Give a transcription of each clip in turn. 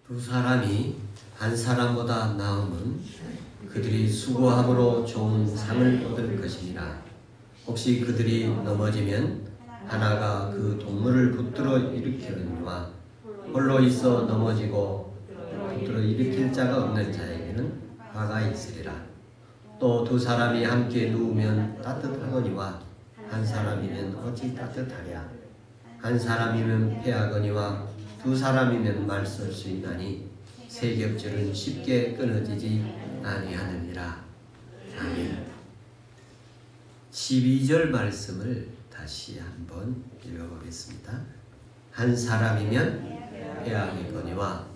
두 사람이 한 사람보다 나음은 그들이 수고함으로 좋은 상을 얻을 것이니라. 혹시 그들이 넘어지면 하나가 그 동물을 붙들어 일으키느니와 홀로 있어 넘어지고 붙들어 일으킬 자가 없는 자에게는 화가 있으리라. 또 두 사람이 함께 누우면 따뜻하거니와 한 사람이면 어찌 따뜻하랴. 한 사람이면 패하거니와 두 사람이면 말설 수 있나니 세 겹줄은 쉽게 끊어지지 아니하느니라. 아멘. 12절 말씀을 다시 한번 읽어보겠습니다. 한 사람이면 패하겠거니와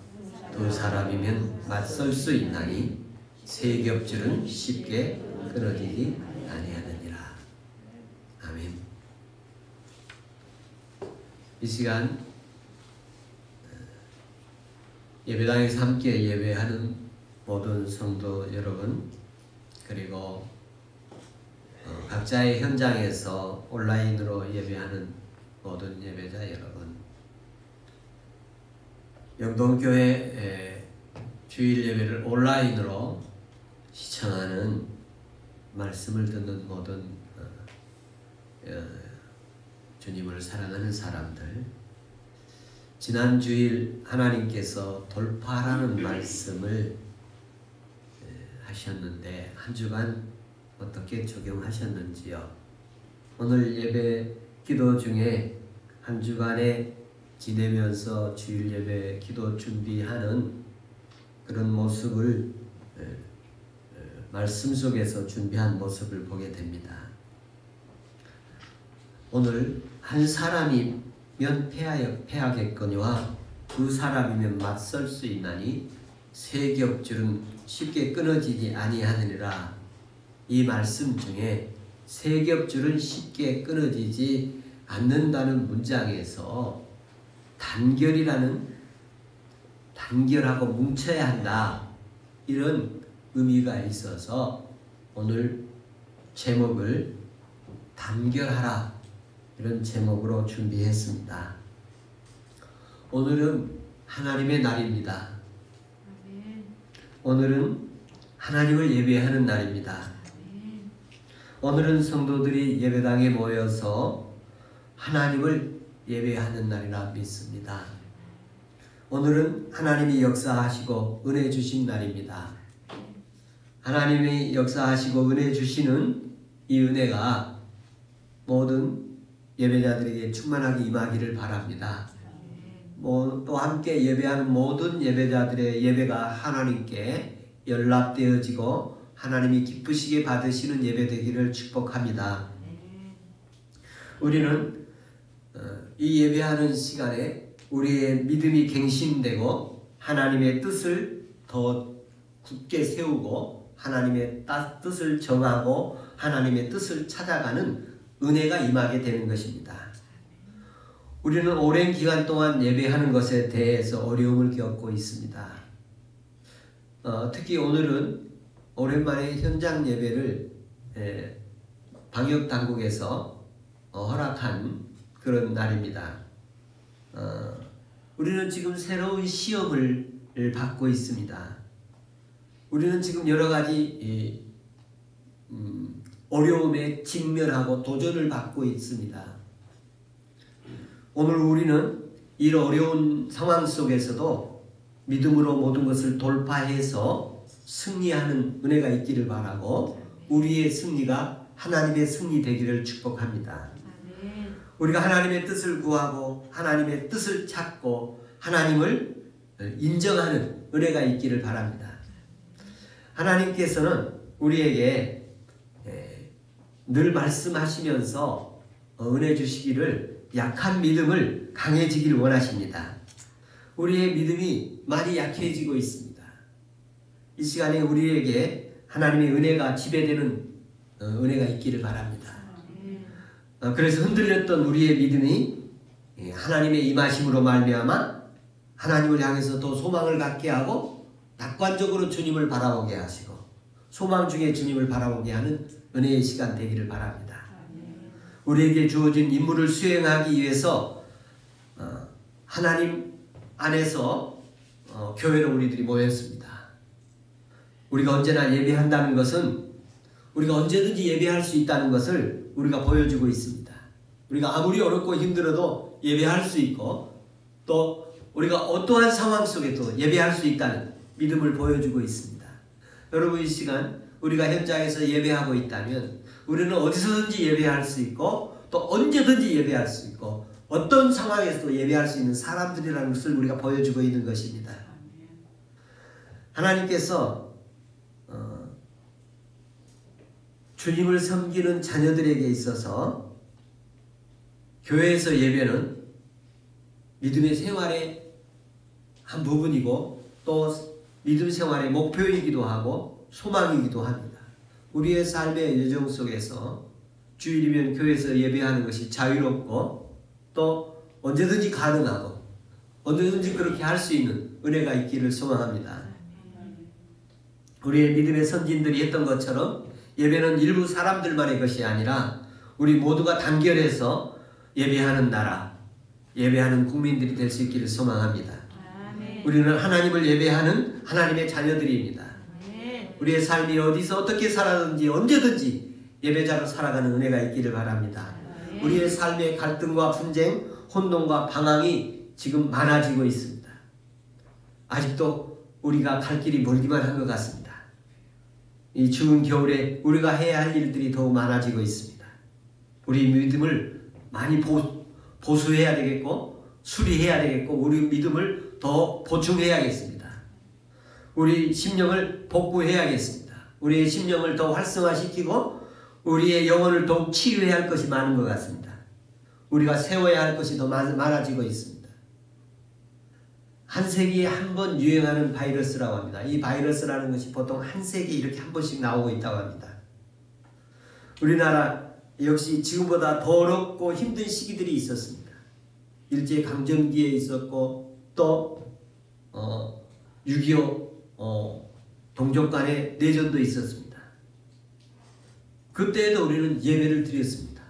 두 사람이면 맞설 수 있나니 세 겹줄은 쉽게 끊어지지 아니하느니라. 아멘. 이 시간 예배당에서 함께 예배하는 모든 성도 여러분, 그리고 각자의 현장에서 온라인으로 예배하는 모든 예배자 여러분, 영동교회 주일 예배를 온라인으로 시청하는 말씀을 듣는 모든 주님을 사랑하는 사람들, 지난 주일 하나님께서 돌파라는 말씀을 하셨는데 한 주간 어떻게 적용하셨는지요? 오늘 예배 기도 중에 한 주간에 지내면서 주일 예배 기도 준비하는 그런 모습을 말씀 속에서 준비한 모습을 보게 됩니다. 오늘 한 사람이면 패하겠거니와 두 사람이면 맞설 수 있나니 세 겹줄은 쉽게 끊어지지 아니하느니라. 이 말씀 중에 세 겹줄은 쉽게 끊어지지 않는다는 문장에서 단결하고 뭉쳐야 한다, 이런 의미가 있어서 오늘 제목을 단결하라, 이런 제목으로 준비했습니다. 오늘은 하나님의 날입니다. 오늘은 하나님을 예배하는 날입니다. 오늘은 성도들이 예배당에 모여서 하나님을 예배하는 날이라 믿습니다. 오늘은 하나님이 역사하시고 은혜 주신 날입니다. 하나님이 역사하시고 은혜 주시는 이 은혜가 모든 예배자들에게 충만하게 임하기를 바랍니다. 또 함께 예배하는 모든 예배자들의 예배가 하나님께 연락되어지고 하나님이 기쁘시게 받으시는 예배 되기를 축복합니다. 우리는 이 예배하는 시간에 우리의 믿음이 갱신되고 하나님의 뜻을 더 굳게 세우고 하나님의 뜻을 정하고 하나님의 뜻을 찾아가는 은혜가 임하게 되는 것입니다. 우리는 오랜 기간 동안 예배하는 것에 대해서 어려움을 겪고 있습니다. 특히 오늘은 오랜만에 현장 예배를 방역당국에서 허락한 그런 날입니다. 우리는 지금 새로운 시험을 받고 있습니다. 우리는 지금 여러 가지 어려움에 직면하고 도전을 받고 있습니다. 오늘 우리는 이 어려운 상황 속에서도 믿음으로 모든 것을 돌파해서 승리하는 은혜가 있기를 바라고, 우리의 승리가 하나님의 승리 되기를 축복합니다. 우리가 하나님의 뜻을 구하고 하나님의 뜻을 찾고 하나님을 인정하는 은혜가 있기를 바랍니다. 하나님께서는 우리에게 늘 말씀하시면서 은혜 주시기를 약한 믿음을 강해지기를 원하십니다. 우리의 믿음이 많이 약해지고 있습니다. 이 시간에 우리에게 하나님의 은혜가 지배되는 은혜가 있기를 바랍니다. 그래서 흔들렸던 우리의 믿음이 하나님의 임하심으로 말미암아 하나님을 향해서 더 소망을 갖게 하고 낙관적으로 주님을 바라보게 하시고 소망 중에 주님을 바라보게 하는 은혜의 시간 되기를 바랍니다. 우리에게 주어진 임무를 수행하기 위해서 하나님 안에서 교회로 우리들이 모였습니다. 우리가 언제나 예배한다는 것은 우리가 언제든지 예배할 수 있다는 것을 우리가 보여주고 있습니다. 우리가 아무리 어렵고 힘들어도 예배할 수 있고 또 우리가 어떠한 상황 속에도 예배할 수 있다는 믿음을 보여주고 있습니다. 여러분 이 시간 우리가 현장에서 예배하고 있다면 우리는 어디서든지 예배할 수 있고 또 언제든지 예배할 수 있고 어떤 상황에서도 예배할 수 있는 사람들이라는 것을 우리가 보여주고 있는 것입니다. 하나님께서 주님을 섬기는 자녀들에게 있어서 교회에서 예배는 믿음의 생활의 한 부분이고 또 믿음 생활의 목표이기도 하고 소망이기도 합니다. 우리의 삶의 여정 속에서 주일이면 교회에서 예배하는 것이 자유롭고 또 언제든지 가능하고 언제든지 그렇게 할 수 있는 은혜가 있기를 소망합니다. 우리의 믿음의 선진들이 했던 것처럼 예배는 일부 사람들만의 것이 아니라 우리 모두가 단결해서 예배하는 나라, 예배하는 국민들이 될 수 있기를 소망합니다. 우리는 하나님을 예배하는 하나님의 자녀들입니다. 우리의 삶이 어디서 어떻게 살아든지 언제든지 예배자로 살아가는 은혜가 있기를 바랍니다. 우리의 삶의 갈등과 분쟁, 혼동과 방황이 지금 많아지고 있습니다. 아직도 우리가 갈 길이 멀기만 한 것 같습니다. 이 추운 겨울에 우리가 해야 할 일들이 더욱 많아지고 있습니다. 우리 믿음을 많이 보수해야 되겠고 수리해야 되겠고 우리 믿음을 더 보충해야겠습니다. 우리 심령을 복구해야겠습니다. 우리의 심령을 더 활성화시키고 우리의 영혼을 더욱 치유해야 할 것이 많은 것 같습니다. 우리가 세워야 할 것이 더 많아지고 있습니다. 한 세기에 한 번 유행하는 바이러스라고 합니다. 이 바이러스라는 것이 보통 한 세기에 이렇게 한 번씩 나오고 있다고 합니다. 우리나라 역시 지금보다 더 어렵고 힘든 시기들이 있었습니다. 일제강점기에 있었고 또 6.25 동족 간의 내전도 있었습니다. 그때에도 우리는 예배를 드렸습니다.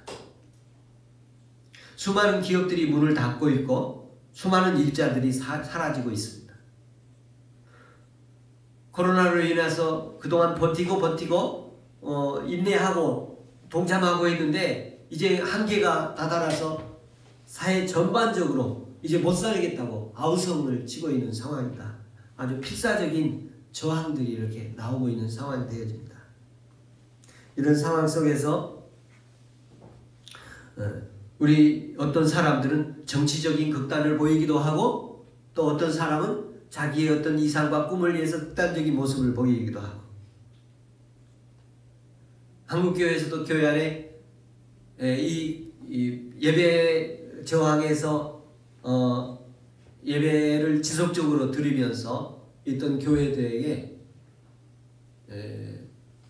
수많은 기업들이 문을 닫고 있고 수많은 일자들이 사라지고 있습니다. 코로나로 인해서 그동안 버티고 인내하고 동참하고 했는데 이제 한계가 다다라서 사회 전반적으로 이제 못 살겠다고 아우성을 치고 있는 상황입니다. 아주 필사적인 저항들이 이렇게 나오고 있는 상황이 되어집니다. 이런 상황 속에서 우리 어떤 사람들은 정치적인 극단을 보이기도 하고 또 어떤 사람은 자기의 어떤 이상과 꿈을 위해서 극단적인 모습을 보이기도 하고 한국교회에서도 교회 안에 이 예배 저항에서 예배를 지속적으로 드리면서 있던 교회들에게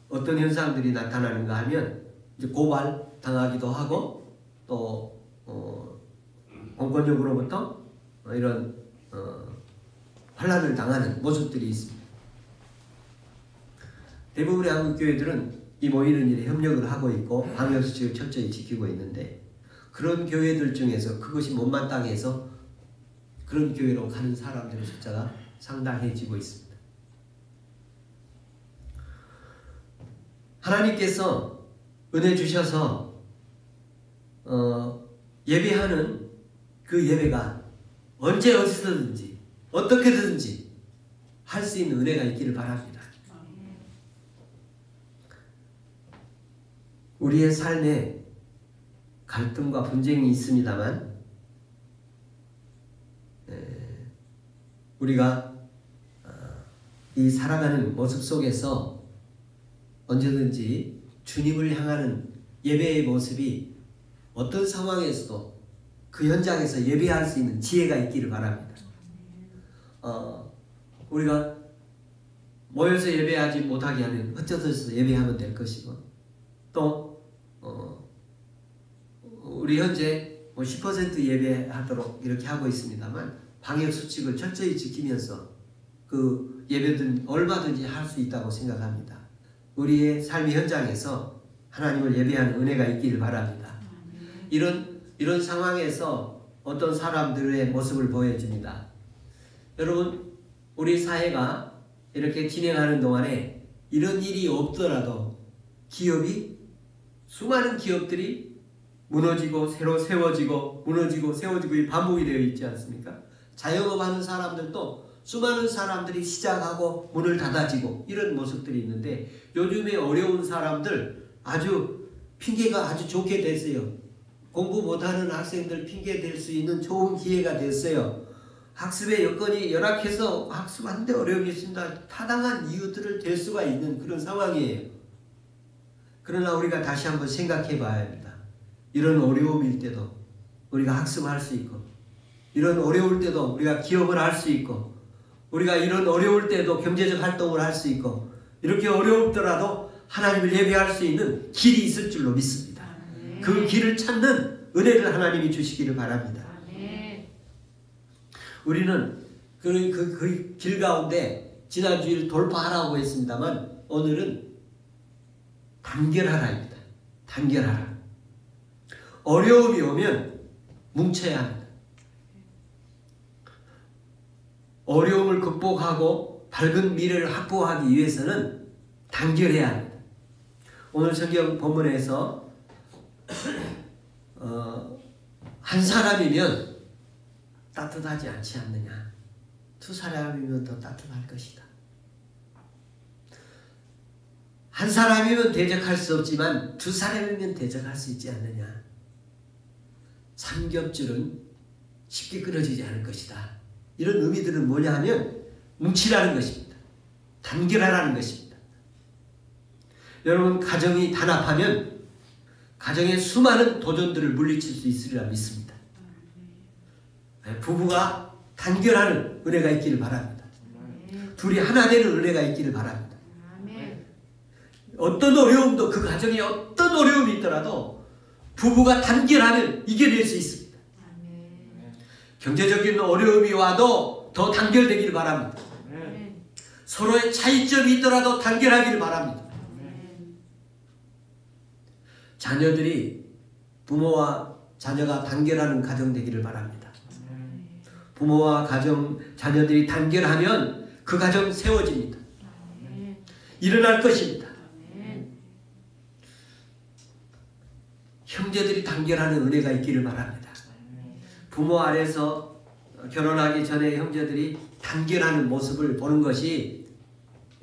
어떤 현상들이 나타나는가 하면 이제 고발 당하기도 하고 또 공권력으로부터 이런 환란을 당하는 모습들이 있습니다. 대부분의 한국 교회들은 이 모이는 일에 협력을 하고 있고 방역수칙을 철저히 지키고 있는데 그런 교회들 중에서 그것이 못마땅해서 그런 교회로 가는 사람들의 숫자가 상당해지고 있습니다. 하나님께서 은혜 주셔서 예배하는 그 예배가 언제 어디서든지 어떻게든지 할 수 있는 은혜가 있기를 바랍니다. 우리의 삶에 갈등과 분쟁이 있습니다만 우리가 이 살아가는 모습 속에서 언제든지 주님을 향하는 예배의 모습이 어떤 상황에서도 그 현장에서 예배할 수 있는 지혜가 있기를 바랍니다. 우리가 모여서 예배하지 못하게 하면 흩어져서 예배하면 될 것이고 또 우리 현재 10% 예배하도록 이렇게 하고 있습니다만 방역수칙을 철저히 지키면서 그 예배든 얼마든지 할 수 있다고 생각합니다. 우리의 삶의 현장에서 하나님을 예배하는 은혜가 있기를 바랍니다. 이런 상황에서 어떤 사람들의 모습을 보여줍니다. 여러분 우리 사회가 이렇게 진행하는 동안에 이런 일이 없더라도 기업이, 수많은 기업들이 무너지고 새로 세워지고 무너지고 세워지고 이 반복이 되어 있지 않습니까? 자영업 하는 사람들도 수많은 사람들이 시작하고 문을 닫아지고 이런 모습들이 있는데, 요즘에 어려운 사람들 아주 핑계가 아주 좋게 됐어요. 공부 못하는 학생들 핑계 댈 수 있는 좋은 기회가 됐어요. 학습의 여건이 열악해서 학습하는데 어려움이 있습니다. 타당한 이유들을 댈 수가 있는 그런 상황이에요. 그러나 우리가 다시 한번 생각해 봐야 합니다. 이런 어려움일 때도 우리가 학습할 수 있고, 이런 어려울 때도 우리가 기업을 할 수 있고, 우리가 이런 어려울 때도 경제적 활동을 할 수 있고, 이렇게 어려웠더라도 하나님을 예배할 수 있는 길이 있을 줄로 믿습니다. 그 길을 찾는 은혜를 하나님이 주시기를 바랍니다. 우리는 그 길 가운데 지난주일 돌파하라고 했습니다만, 오늘은 단결하라입니다. 단결하라. 어려움이 오면 뭉쳐야 합니다. 어려움을 극복하고 밝은 미래를 확보하기 위해서는 단결해야 합니다. 오늘 성경 본문에서 한 사람이면 따뜻하지 않지 않느냐, 두 사람이면 더 따뜻할 것이다. 한 사람이면 대적할 수 없지만 두 사람이면 대적할 수 있지 않느냐. 삼겹줄은 쉽게 끊어지지 않을 것이다. 이런 의미들은 뭐냐 하면 뭉치라는 것입니다. 단결하라는 것입니다. 여러분, 가정이 단합하면 가정의 수많은 도전들을 물리칠 수 있으리라 믿습니다. 부부가 단결하는 은혜가 있기를 바랍니다. 둘이 하나 되는 은혜가 있기를 바랍니다. 어떤 어려움도, 그 가정에 어떤 어려움이 있더라도 부부가 단결하면 이겨낼 수 있습니다. 경제적인 어려움이 와도 더 단결되기를 바랍니다. 서로의 차이점이 있더라도 단결하기를 바랍니다. 자녀들이, 부모와 자녀가 단결하는 가정 되기를 바랍니다. 부모와 가정, 자녀들이 단결하면 그 가정 세워집니다. 일어날 것입니다. 형제들이 단결하는 은혜가 있기를 바랍니다. 부모 아래서 결혼하기 전에 형제들이 단결하는 모습을 보는 것이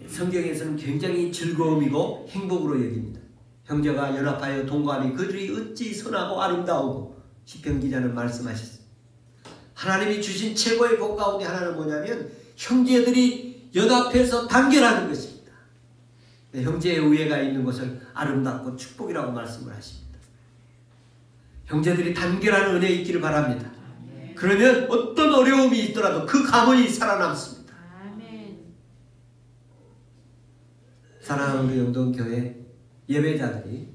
성경에서는 굉장히 즐거움이고 행복으로 여깁니다. 형제가 연합하여 동거하니 그들이 어찌 선하고 아름다우고, 시편 기자는 말씀하셨습니다. 하나님이 주신 최고의 복 가운데 하나는 뭐냐면 형제들이 연합해서 단결하는 것입니다. 형제의 우애가 있는 것을 아름답고 축복이라고 말씀을 하십니다. 형제들이 단결하는 은혜 있기를 바랍니다. 그러면 어떤 어려움이 있더라도 그 가문이 살아남습니다. 사랑하는 우리 영동교회 예배자들이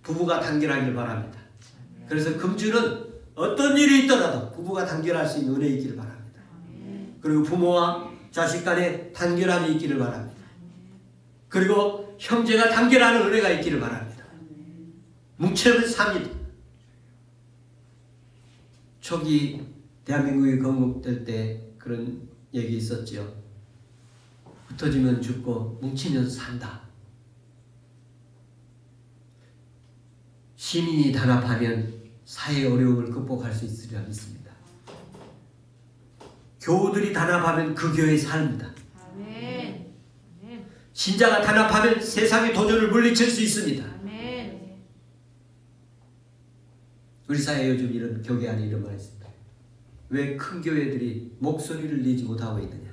부부가 단결하기를 바랍니다. 그래서 금주는 어떤 일이 있더라도 부부가 단결할 수 있는 은혜 있기를 바랍니다. 그리고 부모와 자식 간에 단결함이 있기를 바랍니다. 그리고 형제가 단결하는 은혜가 있기를 바랍니다. 뭉쳐는 삽니다. 초기 대한민국이 건국될 때 그런 얘기 있었죠. 흩어지면 죽고 뭉치면 산다. 시민이 단합하면 사회의 어려움을 극복할 수 있으리라 믿습니다. 교우들이 단합하면 그 교회 삽니다. 신자가 단합하면 세상의 도전을 물리칠 수 있습니다. 우리 사회에 요즘 이런 교계 안에 이런 말이 있습니다. 왜 큰 교회들이 목소리를 내지 못하고 있느냐.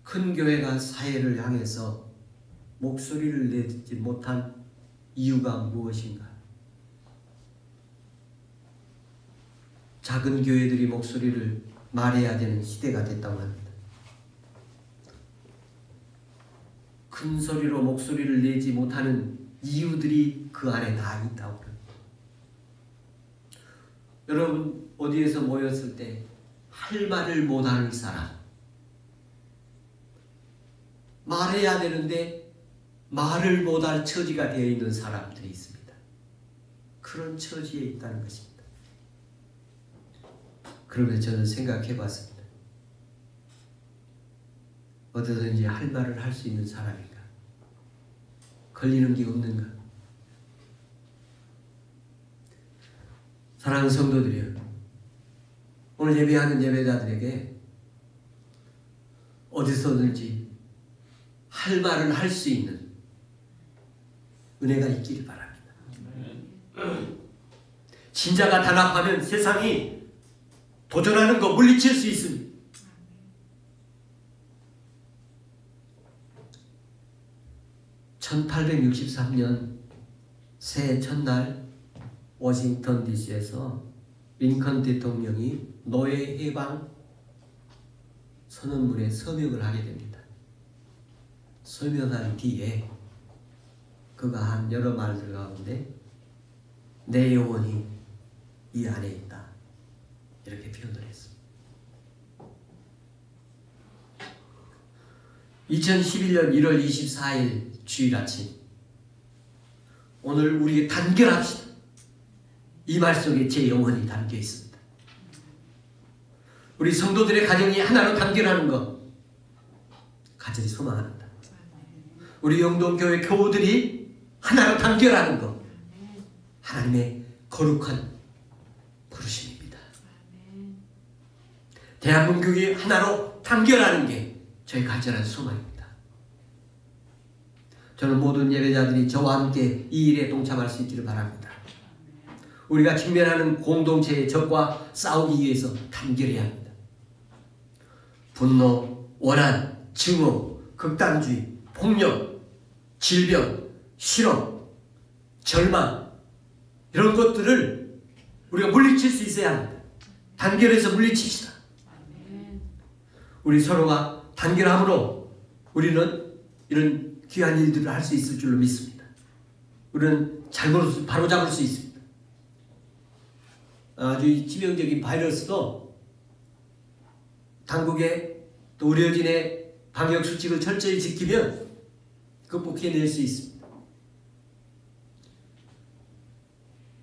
큰 교회가 사회를 향해서 목소리를 내지 못한 이유가 무엇인가? 작은 교회들이 목소리를 말해야 되는 시대가 됐다고 합니다. 큰 소리로 목소리를 내지 못하는 이유들이 그 안에 다 있다고 합니다. 여러분, 어디에서 모였을 때 할 말을 못하는 사람, 말해야 되는데 말을 못할 처지가 되어 있는 사람들이 있습니다. 그런 처지에 있다는 것입니다. 그러면서 저는 생각해 봤습니다. 어디든지 할 말을 할 수 있는 사람인가? 걸리는 게 없는가? 사랑하는 성도들이여, 오늘 예배하는 예배자들에게 어디서든지 할 말을 할 수 있는 은혜가 있기를 바랍니다. 진자가 단합하면 세상이 도전하는 거 물리칠 수 있습니다. (1863년) 새해 첫날 워싱턴 DC에서 링컨 대통령이 노예 해방 선언문에 서명을 하게 됩니다. 서명한 뒤에 그가 한 여러 말들 가운데 내 영혼이 이 안에 있다, 이렇게 표현을 했습니다. 2011년 1월 24일 주일 아침, 오늘 우리 단결합시다. 이 말 속에 제 영혼이 담겨 있습니다. 우리 성도들의 가정이 하나로 단결하는 것 간절히 소망합니다. 우리 영동교회 교우들이 하나로 단결하는 것, 하나님의 거룩한 부르심입니다. 대한민국이 하나로 단결하는 게 저희 간절한 소망입니다. 저는 모든 예배자들이 저와 함께 이 일에 동참할 수 있기를 바랍니다. 우리가 직면하는 공동체의 적과 싸우기 위해서 단결해야 합니다. 분노, 원한, 증오, 극단주의, 폭력, 질병, 실업, 절망, 이런 것들을 우리가 물리칠 수 있어야 합니다. 단결해서 물리칩시다. 우리 서로가 단결함으로 우리는 이런 귀한 일들을 할 수 있을 줄로 믿습니다. 우리는 잘못을 바로잡을 수 있습니다. 아주 치명적인 바이러스도 당국의 또 의료진의 방역수칙을 철저히 지키면 극복해낼 수 있습니다.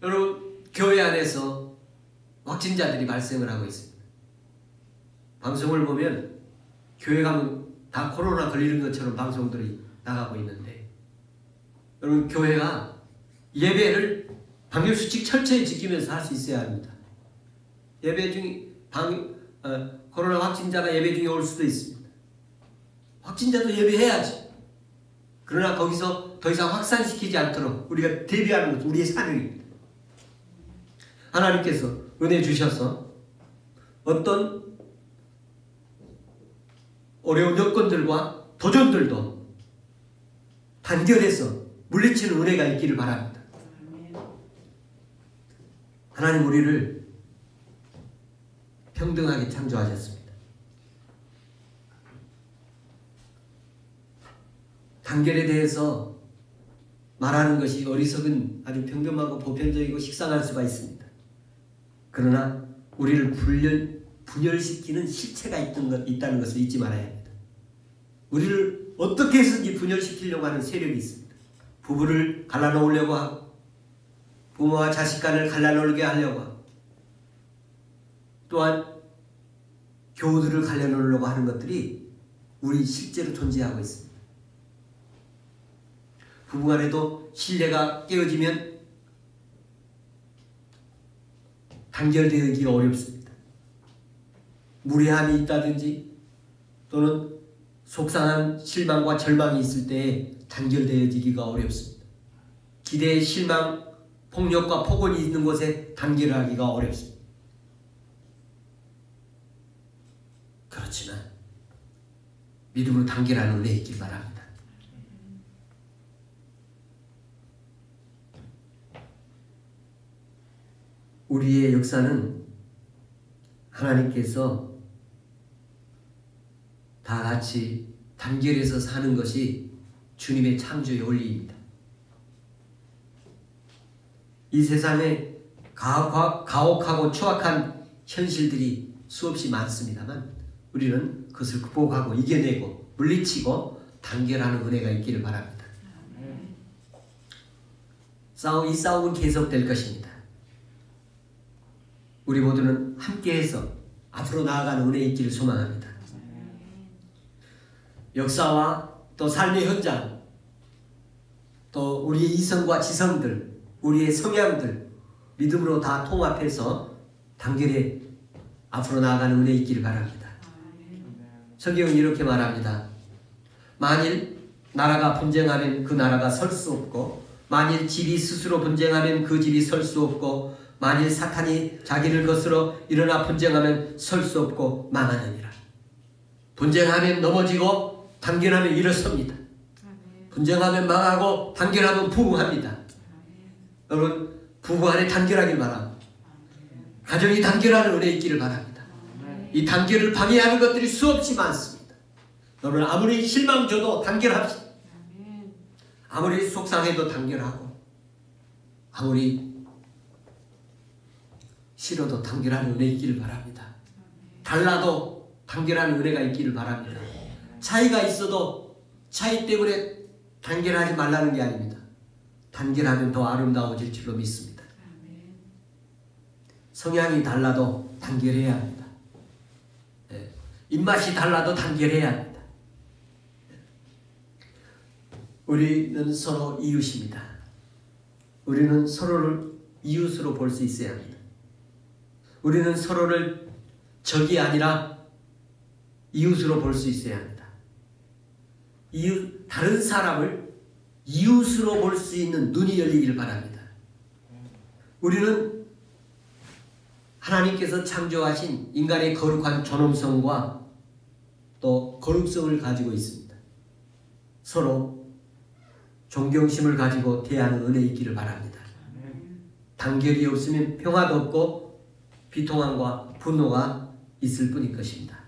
여러분, 교회 안에서 확진자들이 발생을 하고 있습니다. 방송을 보면 교회 가면 다 코로나 걸리는 것처럼 방송들이 나가고 있는데, 여러분, 교회가 예배를 방역수칙 철저히 지키면서 할 수 있어야 합니다. 예배 중에 코로나 확진자가 예배 중에 올 수도 있습니다. 확진자도 예배해야지. 그러나 거기서 더 이상 확산시키지 않도록 우리가 대비하는 것은 우리의 사명입니다. 하나님께서 은혜 주셔서 어떤 어려운 여건들과 도전들도 단결해서 물리치는 은혜가 있기를 바랍니다. 하나님 우리를 평등하게 창조하셨습니다. 단결에 대해서 말하는 것이 어리석은 아주 평범하고 보편적이고 식상할 수가 있습니다. 그러나 우리를 분열시키는 실체가 있다는 것을 잊지 말아야 합니다. 우리를 어떻게 해서든지 분열시키려고 하는 세력이 있습니다. 부부를 갈라놓으려고 하고, 부모와 자식 간을 갈라놓게 하려고 하고, 또한 교우들을 갈라놓으려고 하는 것들이 우리 실제로 존재하고 있습니다. 부부간에도 신뢰가 깨어지면 단결되기가 어렵습니다. 무례함이 있다든지 또는 속상한 실망과 절망이 있을 때 단결되어지기가 어렵습니다. 기대, 실망, 폭력과 폭언이 있는 곳에 단결하기가 어렵습니다. 그렇지만 믿음으로 단결하는 은혜 있길 바랍니다. 우리의 역사는 하나님께서 다 같이 단결해서 사는 것이 주님의 창조의 원리입니다. 이 세상에 가혹하고 추악한 현실들이 수없이 많습니다만 우리는 그것을 극복하고 이겨내고 물리치고 단결하는 은혜가 있기를 바랍니다. 이 싸움은 계속될 것입니다. 우리 모두는 함께해서 앞으로 나아가는 은혜 있기를 소망합니다. 역사와 또 삶의 현장, 또 우리의 이성과 지성들, 우리의 성향들 믿음으로 다 통합해서 단결에 앞으로 나아가는 은혜 있기를 바랍니다. 성경은 이렇게 말합니다. 만일 나라가 분쟁하면 그 나라가 설 수 없고, 만일 집이 스스로 분쟁하면 그 집이 설 수 없고, 만일 사탄이 자기를 거스러 일어나 분쟁하면 설 수 없고 망하느니라. 분쟁하면 넘어지고 단결하면 일어섭니다. 분쟁하면 망하고 단결하면 부흥합니다. 여러분, 부부 안에 단결하길 바랍니다. 가정이 단결하는 은혜 있기를 바랍니다. 이 단결을 방해하는 것들이 수없이 많습니다. 여러분, 아무리 실망 줘도 단결합시다. 아무리 속상해도 단결하고, 아무리 싫어도 단결하는 은혜 있기를 바랍니다. 달라도 단결하는 은혜가 있기를 바랍니다. 차이가 있어도 차이 때문에 단결하지 말라는 게 아닙니다. 단결하면 더 아름다워질 줄로 믿습니다. 성향이 달라도 단결해야 합니다. 입맛이 달라도 단결해야 합니다. 우리는 서로 이웃입니다. 우리는 서로를 이웃으로 볼 수 있어야 합니다. 우리는 서로를 적이 아니라 이웃으로 볼 수 있어야 합니다. 다른 사람을 이웃으로 볼 수 있는 눈이 열리기를 바랍니다. 우리는 하나님께서 창조하신 인간의 거룩한 존엄성과 또 거룩성을 가지고 있습니다. 서로 존경심을 가지고 대하는 은혜 있기를 바랍니다. 단결이 없으면 평화도 없고 비통함과 분노가 있을 뿐일 것입니다.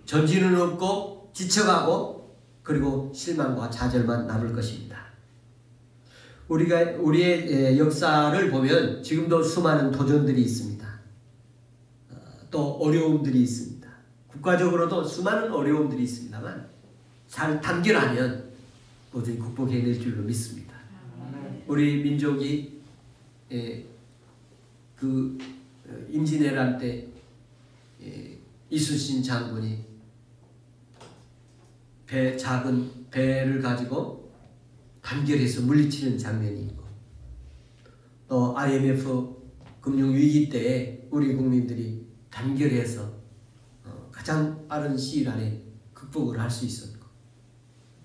전진은 없고 지쳐가고 그리고 실망과 좌절만 남을 것입니다. 우리의 역사를 보면 지금도 수많은 도전들이 있습니다. 또 어려움들이 있습니다. 국가적으로도 수많은 어려움들이 있습니다만 잘 단결하면 모두 극복해낼 줄로 믿습니다. 우리 민족이 그 임진왜란 때 이순신 장군이 작은 배를 가지고 단결해서 물리치는 장면이 있고, 또 IMF 금융위기 때 우리 국민들이 단결해서 가장 빠른 시일 안에 극복을 할 수 있었고,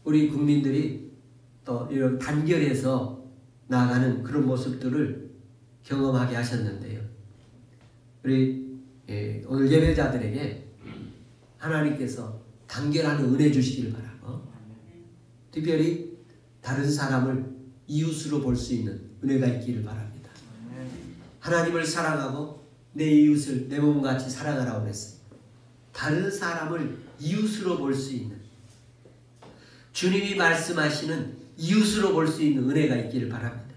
우리 국민들이 또 이런 단결해서 나아가는 그런 모습들을 경험하게 하셨는데요. 우리 오늘 예배자들에게 하나님께서 단결하는 은혜 주시기를 바라고, 특별히 다른 사람을 이웃으로 볼 수 있는 은혜가 있기를 바랍니다. 하나님을 사랑하고 내 이웃을 내 몸같이 사랑하라고 했어요. 다른 사람을 이웃으로 볼 수 있는, 주님이 말씀하시는 이웃으로 볼 수 있는 은혜가 있기를 바랍니다.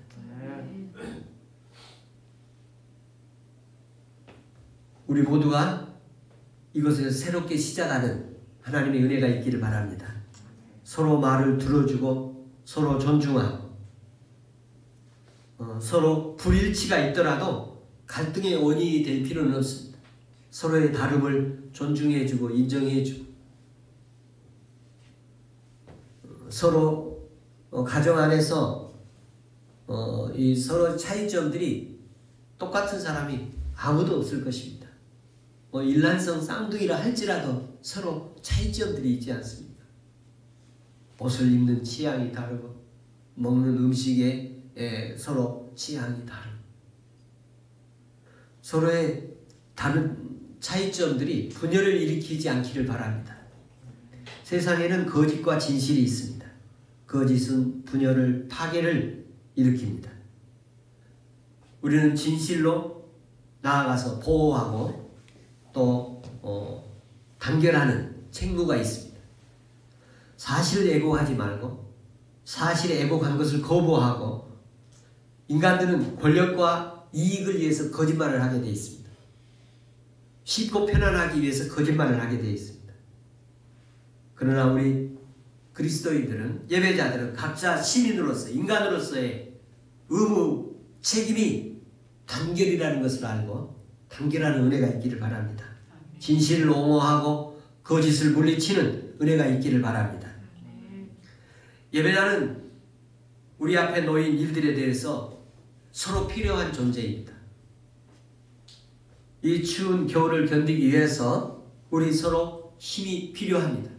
우리 모두가 이것을 새롭게 시작하는 하나님의 은혜가 있기를 바랍니다. 서로 말을 들어주고 서로 존중하고, 서로 불일치가 있더라도 갈등의 원인이 될 필요는 없습니다. 서로의 다름을 존중해주고 인정해주고, 서로 가정 안에서 이 서로 차이점들이 똑같은 사람이 아무도 없을 것입니다. 일란성 쌍둥이라 할지라도 서로 차이점들이 있지 않습니까? 옷을 입는 취향이 다르고, 먹는 음식에 서로 취향이 다르고, 서로의 다른 차이점들이 분열을 일으키지 않기를 바랍니다. 세상에는 거짓과 진실이 있습니다. 거짓은 분열을, 파괴를 일으킵니다. 우리는 진실로 나아가서 보호하고 또 단결하는 책무가 있습니다. 사실을 왜곡하지 말고 사실에 왜곡한 것을 거부하고, 인간들은 권력과 이익을 위해서 거짓말을 하게 되어 있습니다. 쉽고 편안하기 위해서 거짓말을 하게 되어 있습니다. 그러나 우리 그리스도인들은, 예배자들은 각자 시민으로서, 인간으로서의 의무, 책임이 단결이라는 것을 알고 단결하는 은혜가 있기를 바랍니다. 진실을 옹호하고 거짓을 물리치는 은혜가 있기를 바랍니다. 예배자는 우리 앞에 놓인 일들에 대해서 서로 필요한 존재입니다. 이 추운 겨울을 견디기 위해서 우리 서로 힘이 필요합니다.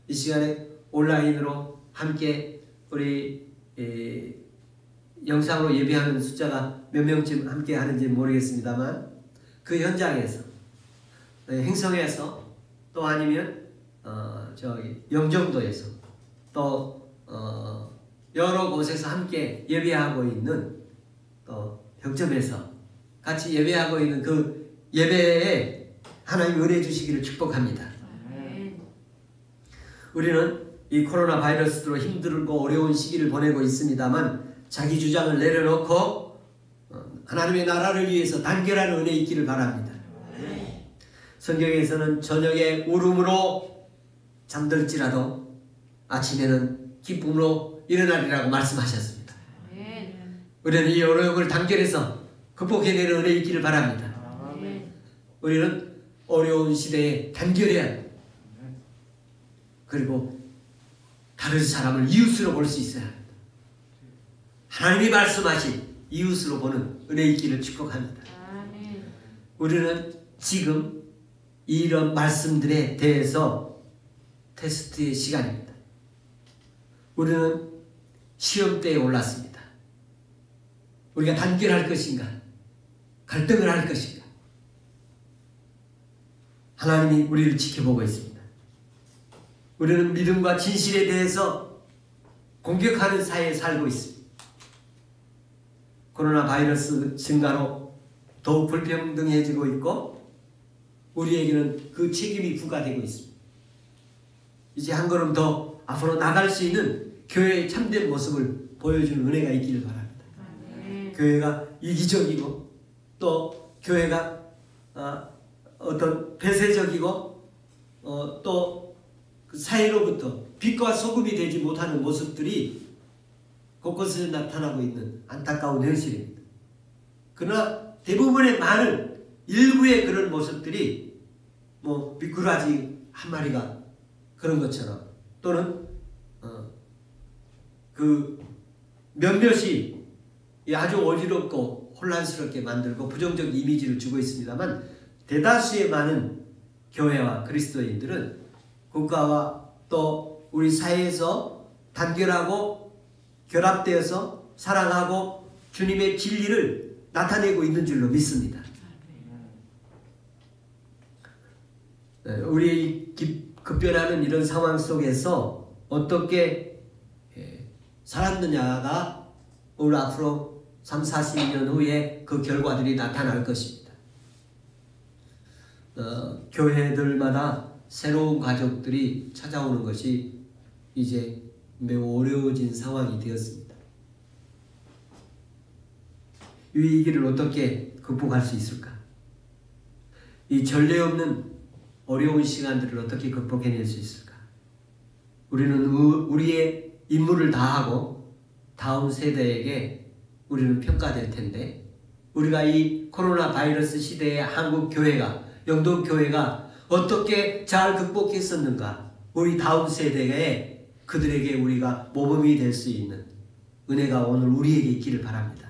이 시간에 온라인으로 함께 우리 영상으로 예배하는 숫자가 몇 명쯤 함께 하는지 모르겠습니다만 그 현장에서 행성에서 또 아니면 영종도에서 또 여러 곳에서 함께 예배하고 있는 또 병점에서 같이 예배하고 있는 그 예배에 하나님 은혜 주시기를 축복합니다. 우리는 이 코로나 바이러스로 힘들고 어려운 시기를 보내고 있습니다만 자기 주장을 내려놓고 하나님의 나라를 위해서 단결하는 은혜 있기를 바랍니다. 성경에서는 저녁에 울음으로 잠들지라도 아침에는 기쁨으로 일어나리라고 말씀하셨습니다. 우리는 이 어려움을 단결해서 극복해내는 은혜 있기를 바랍니다. 우리는 어려운 시대에 단결해야 합니다. 그리고 다른 사람을 이웃으로 볼 수 있어야 합니다. 하나님이 말씀하신 이웃으로 보는 은혜 있기를 축복합니다. 우리는 지금 이런 말씀들에 대해서 테스트의 시간입니다. 우리는 시험대에 올랐습니다. 우리가 단결할 것인가? 갈등을 할 것인가? 하나님이 우리를 지켜보고 있습니다. 우리는 믿음과 진실에 대해서 공격하는 사회에 살고 있습니다. 코로나 바이러스 증가로 더욱 불평등해지고 있고 우리에게는 그 책임이 부과되고 있습니다. 이제 한 걸음 더 앞으로 나갈 수 있는 교회의 참된 모습을 보여주는 은혜가 있기를 바랍니다. 교회가 이기적이고 또 교회가 어떤 폐쇄적이고 또 그 사회로부터 빛과 소금이 되지 못하는 모습들이 곳곳에 나타나고 있는 안타까운 현실입니다. 그러나 대부분의 많은 일부의 그런 모습들이 뭐 미꾸라지 한 마리가 그런 것처럼 또는 그 몇몇이 아주 어지럽고 혼란스럽게 만들고 부정적 이미지를 주고 있습니다만 대다수의 많은 교회와 그리스도인들은 국가와 또 우리 사회에서 단결하고 결합되어서 사랑하고 주님의 진리를 나타내고 있는 줄로 믿습니다. 우리의 급변하는 이런 상황 속에서 어떻게 살았느냐가 오늘 앞으로 3, 40년 후에 그 결과들이 나타날 것입니다. 교회들마다 새로운 가족들이 찾아오는 것이 이제 매우 어려워진 상황이 되었습니다. 이 위기를 어떻게 극복할 수 있을까? 이 전례 없는 어려운 시간들을 어떻게 극복해낼 수 있을까? 우리는 우리의 임무를 다하고 다음 세대에게 우리는 평가될 텐데 우리가 이 코로나 바이러스 시대의 한국 교회가 영도 교회가 어떻게 잘 극복했었는가? 우리 다음 세대에 그들에게 우리가 모범이 될 수 있는 은혜가 오늘 우리에게 있기를 바랍니다.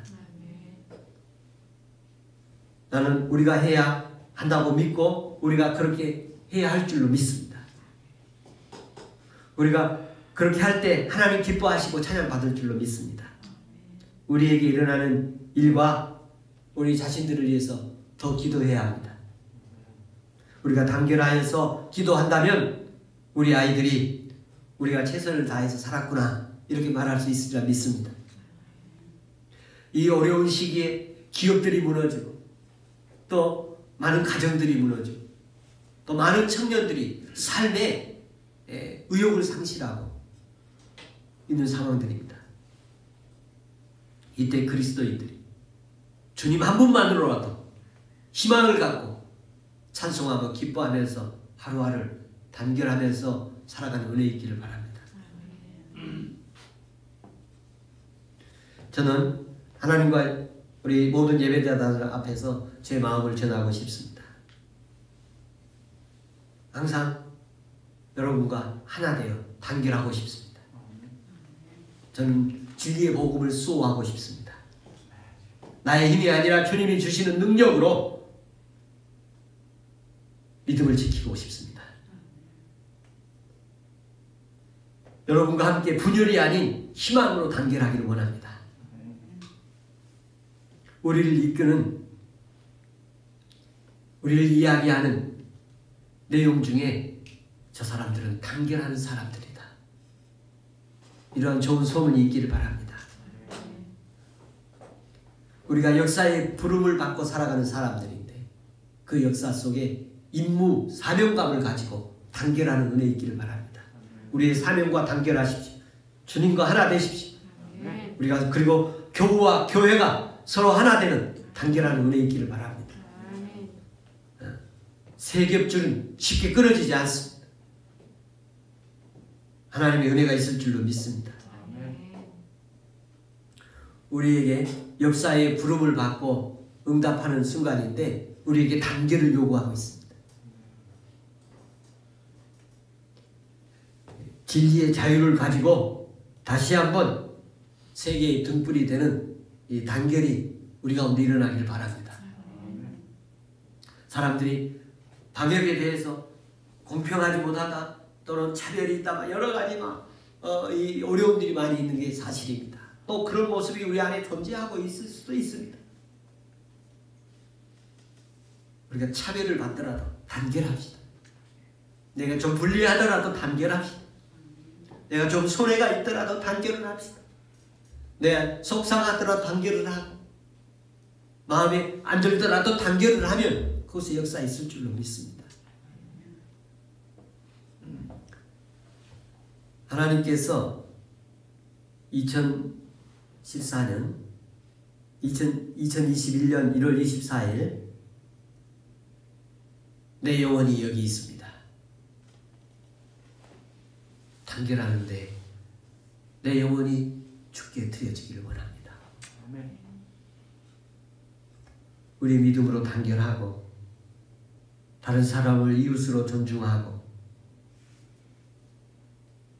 나는 우리가 해야 한다고 믿고 우리가 그렇게 해야 할 줄로 믿습니다. 우리가 그렇게 할 때 하나님 기뻐하시고 찬양받을 줄로 믿습니다. 우리에게 일어나는 일과 우리 자신들을 위해서 더 기도해야 합니다. 우리가 단결하여서 기도한다면 우리 아이들이 우리가 최선을 다해서 살았구나 이렇게 말할 수 있으리라 믿습니다. 이 어려운 시기에 기업들이 무너지고 또 많은 가정들이 무너지고 또 많은 청년들이 삶의 의욕을 상실하고 있는 상황들입니다. 이때 그리스도인들이 주님 한 분만으로라도 희망을 갖고 찬송하고 기뻐하면서 하루하루를 단결하면서 살아가는 은혜 있기를 바랍니다. 저는 하나님과 우리 모든 예배자들 앞에서 제 마음을 전하고 싶습니다. 항상 여러분과 하나 되어 단결하고 싶습니다. 저는 진리의 복음을 수호하고 싶습니다. 나의 힘이 아니라 주님이 주시는 능력으로 믿음을 지키고 싶습니다. 여러분과 함께 분열이 아닌 희망으로 단결하기를 원합니다. 우리를 이끄는, 우리를 이야기하는 내용 중에 저 사람들은 단결하는 사람들이다. 이러한 좋은 소문이 있기를 바랍니다. 우리가 역사의 부름을 받고 살아가는 사람들인데 그 역사 속에 임무, 사명감을 가지고 단결하는 은혜 있기를 바랍니다. 우리의 사명과 단결하십시오. 주님과 하나 되십시오. 우리가 그리고 교우와 교회가 서로 하나 되는 단결하는 은혜 있기를 바랍니다. 세 겹줄은 쉽게 끊어지지 않습니다. 하나님의 은혜가 있을 줄로 믿습니다. 우리에게 역사의 부름을 받고 응답하는 순간인데 우리에게 단결을 요구하고 있습니다. 진리의 자유를 가지고 다시 한번 세계의 등불이 되는 이 단결이 우리 가운데 일어나기를 바랍니다. 사람들이 방역에 대해서 공평하지 못하다 또는 차별이 있다 여러 가지 이 어려움들이 많이 있는 게 사실입니다. 또 그런 모습이 우리 안에 존재하고 있을 수도 있습니다. 우리가 차별을 받더라도 단결합시다. 내가 좀 불리하더라도 단결합시다. 내가 좀 손해가 있더라도 단결을 합시다. 내가 속상하더라도 단결을 하고 마음에 안 들더라도 단결을 하면 그것에 역사 있을 줄로 믿습니다. 하나님께서 2021년 1월 24일 내 영혼이 여기 있습니다. 단결하는데 내 영혼이 주께 드려지기를 원합니다. 우리 믿음으로 단결하고 다른 사람을 이웃으로 존중하고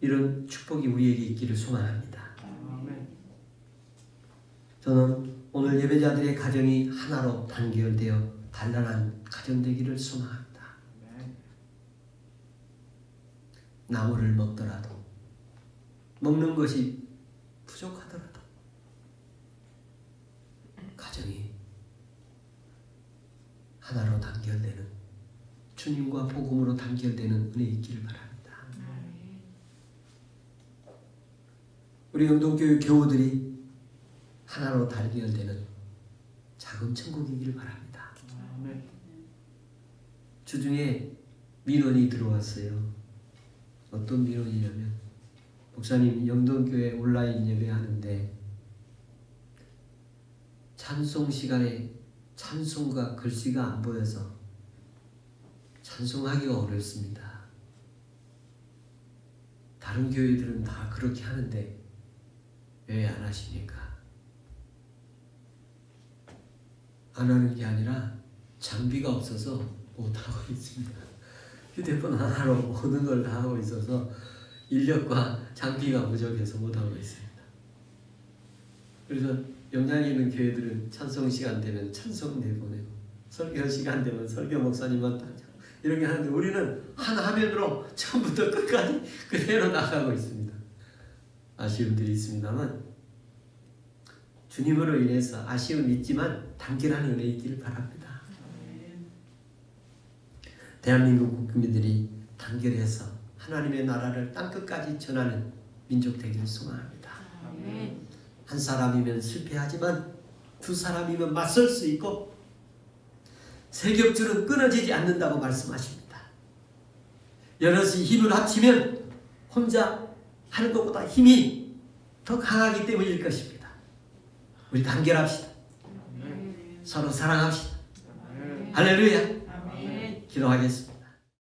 이런 축복이 우리에게 있기를 소망합니다. 저는 오늘 예배자들의 가정이 하나로 단결되어 단란한 가정 되기를 소망합니다. 나무를 먹더라도 먹는 것이 부족하더라도 가정이 하나로 단결되는 주님과 복음으로 단결되는 은혜 있기를 바랍니다. 우리 영동교회 교우들이 하나로 단결되는 작은 천국이기를 바랍니다. 주중에 민원이 들어왔어요. 어떤 민원이냐면 목사님 영동교회 온라인 예배하는데 찬송 시간에 찬송과 글씨가 안 보여서 찬송하기가 어렵습니다. 다른 교회들은 다 그렇게 하는데 왜 안 하십니까? 안 하는 게 아니라 장비가 없어서 못하고 있습니다. 휴대폰 하나로 모든 걸 다 하고 있어서 인력과 장비가 부족해서 못하고 있습니다. 그래서 영향 있는 교회들은 찬송 시간 되면 찬송 내보내고 설교 시간 되면 설교 목사님만 딱 이렇게 하는데 우리는 한 화면으로 처음부터 끝까지 그대로 나가고 있습니다. 아쉬움들이 있습니다만 주님으로 인해서 아쉬움이 있지만 단결하는 은혜 있기를 바랍니다. 대한민국 국민들이 단결해서 하나님의 나라를 땅끝까지 전하는 민족 되기를 소망합니다. 한 사람이면 실패하지만 두 사람이면 맞설 수 있고 세 겹줄은 끊어지지 않는다고 말씀하십니다. 여럿이 힘을 합치면 혼자 하는 것보다 힘이 더 강하기 때문일 것입니다. 우리 단결합시다. 서로 사랑합시다. 할렐루야. 기도하겠습니다.